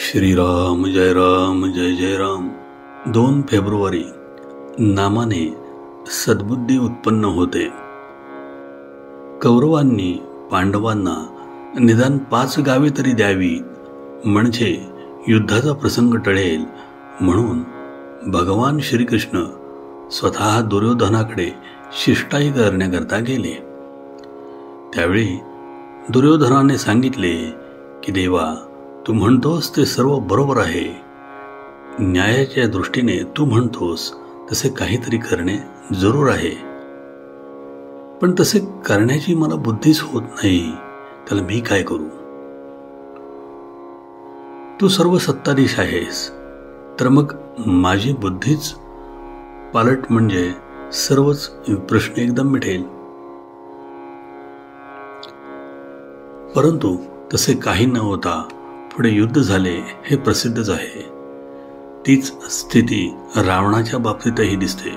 श्रीराम जय जय Ram. 2 February. नामाने सद्बुद्धी उत्पन्न होते. कौरवांनी पांडवांना निदान 5 गावे तरी द्यावी, म्हणजे युद्धाचा प्रसंग टळेल, म्हणून भगवान श्रीकृष्ण स्वतः दुर्योधनाकडे शिष्टाई करण्याकरता गेले. त्यावेळी दुर्योधनाने सांगितले की देवा, तू म्हणतोस ते सर्व बरोबर आहे. न्यायाच्या दृष्टीने तू म्हणतोस तसे काहीतरी करणे जरूर आहे, पण तसे करण्याची मला बुद्धीच होत नाही. त्याला मी काय करू? तू सर्व सत्ताधीश आहेस, तर मग माझी बुद्धीच पालट म्हणजे सर्वच प्रश्न एकदम मिटेल. परंतु तसे काही न होता पुढे युद्ध झाले हे प्रसिद्धच आहे. तीच स्थिती रावणाच्या बाबतीतही दिसते.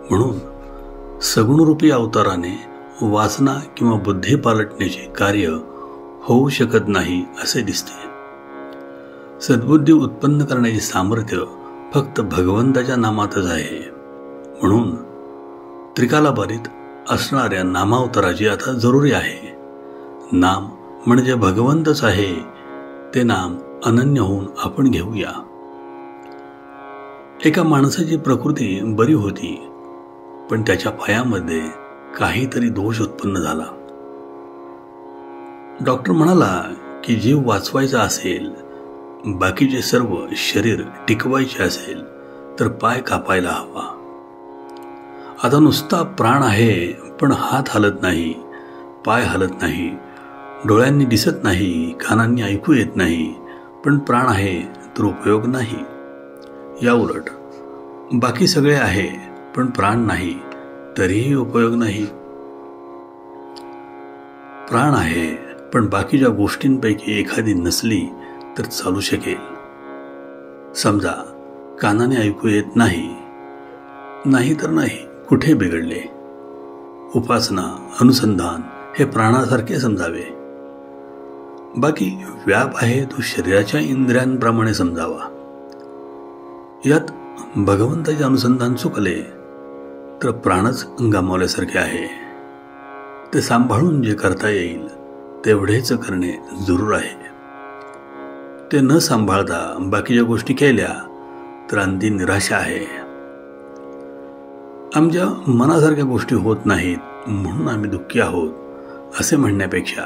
म्हणून सगुणरूपी अवताराने वासना किंवा बुद्धी पालटण्याचे कार्य होऊ शकत नाही असे दिसते. सद्बुद्धी उत्पन्न करण्याचे सामर्थ्य फक्त भगवंताच्या नामातच आहे. म्हणून त्रिकालाबारीत असणाऱ्या नामावताराची आता जरुरी आहे. नाम म्हणजे भगवंतच आहे. ते नाम अनन्य होऊन आपण घेऊया. एका माणसाची प्रकृती बरी होती, पण त्याच्या पायामध्ये काहीतरी दोष उत्पन्न झाला. डॉक्टर म्हणाला की जीव वाचवायचा असेल, बाकीचे सर्व शरीर टिकवायचे असेल, तर पाय कापायला हवा. आता नुसता प्राण आहे, पण हात हलत नाही, पाय हलत नाही, डोळ्यांनी दिसत नाही, कानांनी ऐकू येत नाही, पण प्राण आहे तर उपयोग नाही. या उलट बाकी सगळे आहे, पण प्राण नाही, तरीही उपयोग नाही. प्राण आहे, पण बाकीच्या गोष्टींपैकी एखादी नसली तर चालू शकेल. समजा कानाने ऐकू येत नाही, नाही तर नाही, कुठे बिघडले? उपासना, अनुसंधान हे प्राणासारखे समजावे. बाकी व्याप आहे तो शरीराच्या इंद्रियांप्रमाणे समजावा. यात भगवंताचे अनुसंधान चुकले तर प्राणच गमावल्यासारखे आहे. ते सांभाळून जे करता येईल तेवढेच करणे जरूर आहे. ते न सांभाळता बाकीच्या गोष्टी केल्या तर अंती निराशा आहे. आमच्या मनासारख्या गोष्टी होत नाहीत म्हणून आम्ही दुःखी आहोत असे म्हणण्यापेक्षा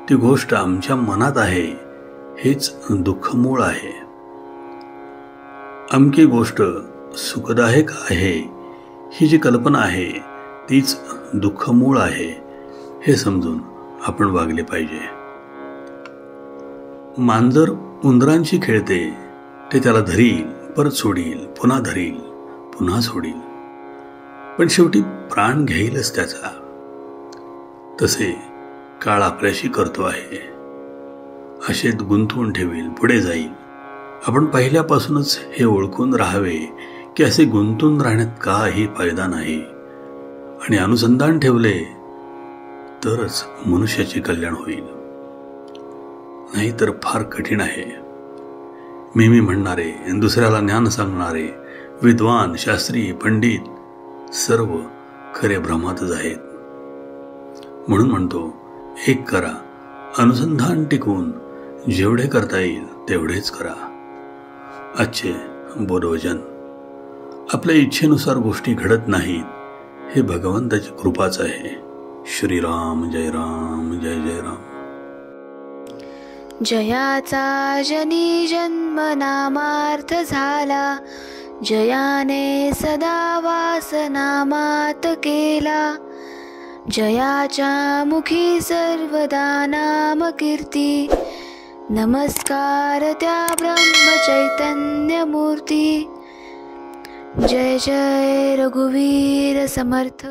ती गोष्ट आमच्या मनात आहे हेच दुःखमूळ आहे. अमकी गोष्ट सुखदायक आहे ही जी कल्पना आहे तीच दुःखमूळ आहे हे समजून आपण वागले पाहिजे. मांजर उंदरांशी खेळते, ते त्याला धरील, परत सोडील, पुन्हा धरील, पुन्हा सोडील, पण शेवटी प्राण घेईलच त्याचा. तसे काळ आपल्याशी करतो आहे. अशेत गुंतवून ठेवील, पुढे जाईल. आपण पहिल्यापासूनच हे ओळखून राहावे की असे गुंतून राहण्यात काही फायदा नाही, आणि अनुसंधान ठेवले तरच मनुष्याचे कल्याण होईल. नाहीतर फार कठीण आहे. मी म्हणणारे, दुसऱ्याला ज्ञान सांगणारे, विद्वान, शास्त्री, पंडित सर्व खरे भ्रमातच आहेत. म्हणून म्हणतो, एक करा, अनुसंधान टिकवून जेवढे करता येईल तेवढेच करा. आजचे बोधवचन. आपल्या इच्छेनुसार गोष्टी घडत नाहीत हे भगवंताची कृपाच आहे. श्रीराम जय जय राम. जयाचा जनी जन्म नामार्थ झाला, जयाने सदा वास नामात केला. जयाच्या मुखी सर्वदा नाम कीर्ती, नमस्कार त्या ब्रह्म चैतन्य मूर्ती. जय जय रघुवीर समर्थ.